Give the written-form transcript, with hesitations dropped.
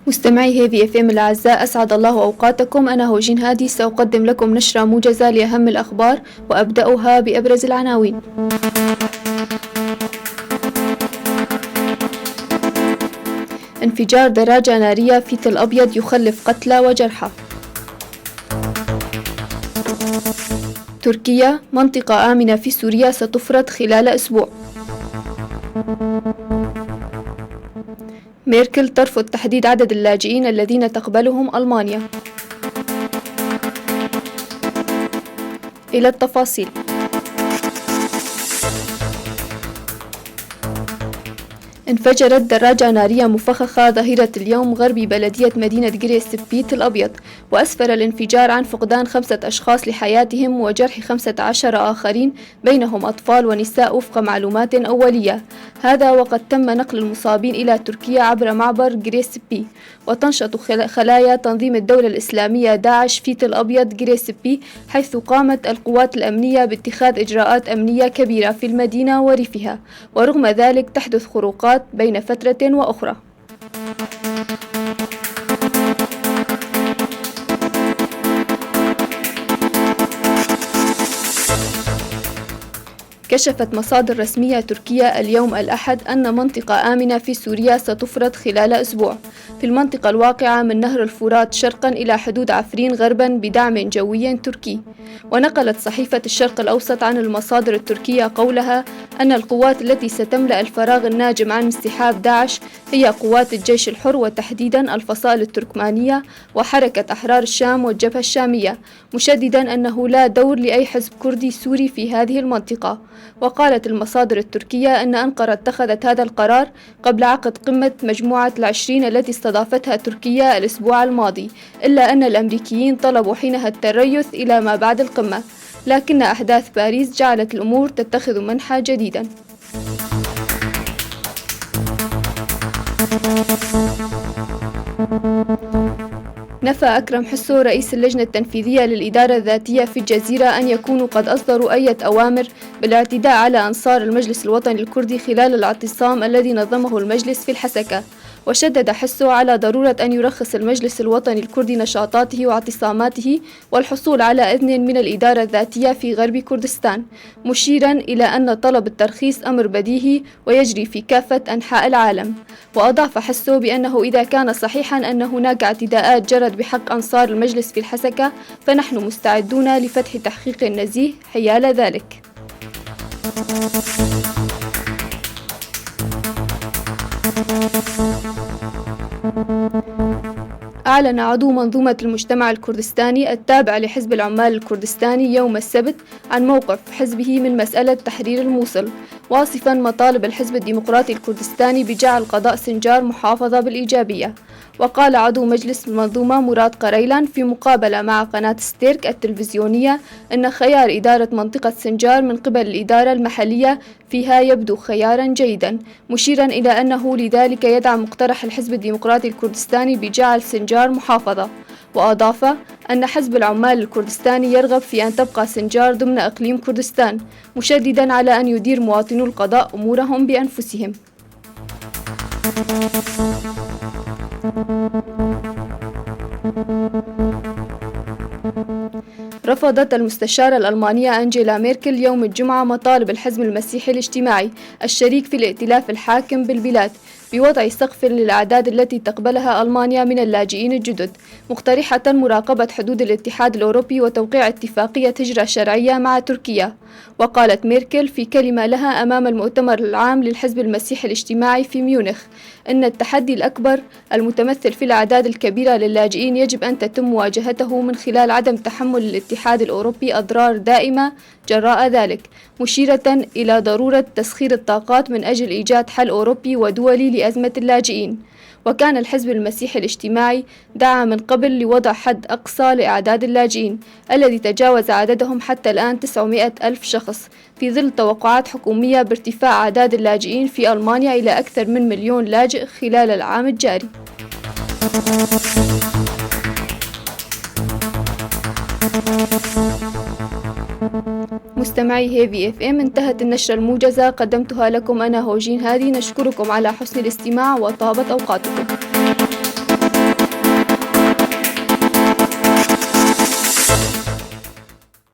مستمعي هيفي اف ام الاعزاء، اسعد الله اوقاتكم. انا هوجين هادي، ساقدم لكم نشرة موجزة لاهم الاخبار، وابداها بابرز العناوين. انفجار دراجة نارية في تل ابيض يخلف قتلى وجرحى. تركيا: منطقة آمنة في سوريا ستفرض خلال أسبوع. ميركل ترفض تحديد عدد اللاجئين الذين تقبلهم ألمانيا. إلى التفاصيل. انفجرت دراجة نارية مفخخة ظهيرة اليوم غربي بلدية مدينة جريسبيت الأبيض، وأسفر الانفجار عن فقدان 5 أشخاص لحياتهم وجرح 15 آخرين بينهم أطفال ونساء وفق معلومات أولية. هذا وقد تم نقل المصابين إلى تركيا عبر معبر جريسبي. وتنشط خلايا تنظيم الدولة الإسلامية داعش في تل أبيض جريسبي، حيث قامت القوات الأمنية باتخاذ إجراءات أمنية كبيرة في المدينة وريفها، ورغم ذلك تحدث خروقات بين فترة وأخرى. كشفت مصادر رسمية تركية اليوم الأحد أن منطقة آمنة في سوريا ستفرض خلال أسبوع في المنطقة الواقعة من نهر الفرات شرقا إلى حدود عفرين غربا بدعم جوي تركي. ونقلت صحيفة الشرق الأوسط عن المصادر التركية قولها أن القوات التي ستملأ الفراغ الناجم عن انسحاب داعش هي قوات الجيش الحر، وتحديدا الفصائل التركمانية وحركة أحرار الشام والجبهة الشامية، مشددا أنه لا دور لأي حزب كردي سوري في هذه المنطقة. وقالت المصادر التركية أن أنقرة اتخذت هذا القرار قبل عقد قمة مجموعة ال20 التي استضافتها تركيا الأسبوع الماضي، إلا أن الأمريكيين طلبوا حينها التريث إلى ما بعد القمة، لكن أحداث باريس جعلت الأمور تتخذ منحى جديدا. نفى أكرم حسو رئيس اللجنة التنفيذية للإدارة الذاتية في الجزيرة أن يكونوا قد أصدروا أي أوامر بالاعتداء على أنصار المجلس الوطني الكردي خلال الاعتصام الذي نظمه المجلس في الحسكة. وشدد حسو على ضرورة أن يرخص المجلس الوطني الكردي نشاطاته واعتصاماته والحصول على إذن من الإدارة الذاتية في غرب كردستان، مشيرا إلى أن طلب الترخيص أمر بديهي ويجري في كافة أنحاء العالم. وأضاف حسو بأنه إذا كان صحيحا أن هناك اعتداءات جرت بحق أنصار المجلس في الحسكة، فنحن مستعدون لفتح تحقيق نزيه حيال ذلك. أعلن عضو منظومة المجتمع الكردستاني التابع لحزب العمال الكردستاني يوم السبت عن موقف حزبه من مسألة تحرير الموصل، واصفا مطالب الحزب الديمقراطي الكردستاني بجعل قضاء سنجار محافظة بالإيجابية. وقال عضو مجلس المنظومة مراد قريلان في مقابلة مع قناة ستيرك التلفزيونية أن خيار إدارة منطقة سنجار من قبل الإدارة المحلية فيها يبدو خيارا جيدا، مشيرا إلى أنه لذلك يدعم مقترح الحزب الديمقراطي الكردستاني بجعل سنجار محافظة. وأضاف أن حزب العمال الكردستاني يرغب في أن تبقى سنجار ضمن إقليم كردستان، مشددا على أن يدير مواطنو القضاء أمورهم بأنفسهم. رفضت المستشارة الألمانية أنجيلا ميركل يوم الجمعة مطالب الحزب المسيحي الاجتماعي الشريك في الائتلاف الحاكم بالبلاد بوضع سقف للأعداد التي تقبلها ألمانيا من اللاجئين الجدد، مقترحة مراقبة حدود الاتحاد الأوروبي وتوقيع اتفاقية هجرة شرعية مع تركيا. وقالت ميركل في كلمة لها أمام المؤتمر العام للحزب المسيحي الاجتماعي في ميونخ أن التحدي الأكبر المتمثل في الأعداد الكبيرة للاجئين يجب أن تتم مواجهته من خلال عدم تحمل الاتحاد الأوروبي أضرار دائمة جراء ذلك، مشيرة إلى ضرورة تسخير الطاقات من أجل إيجاد حل أوروبي ودولي لأزمة اللاجئين. وكان الحزب المسيحي الاجتماعي دعا من قبل لوضع حد أقصى لأعداد اللاجئين الذي تجاوز عددهم حتى الآن 900 ألف شخص، في ظل توقعات حكومية بارتفاع أعداد اللاجئين في ألمانيا إلى أكثر من 1,000,000 لاجئ خلال العام الجاري. مستمعي هيفي اف ام، انتهت النشرة الموجزة، قدمتها لكم أنا هوجين هادي. نشكركم على حسن الاستماع وطابت أوقاتكم.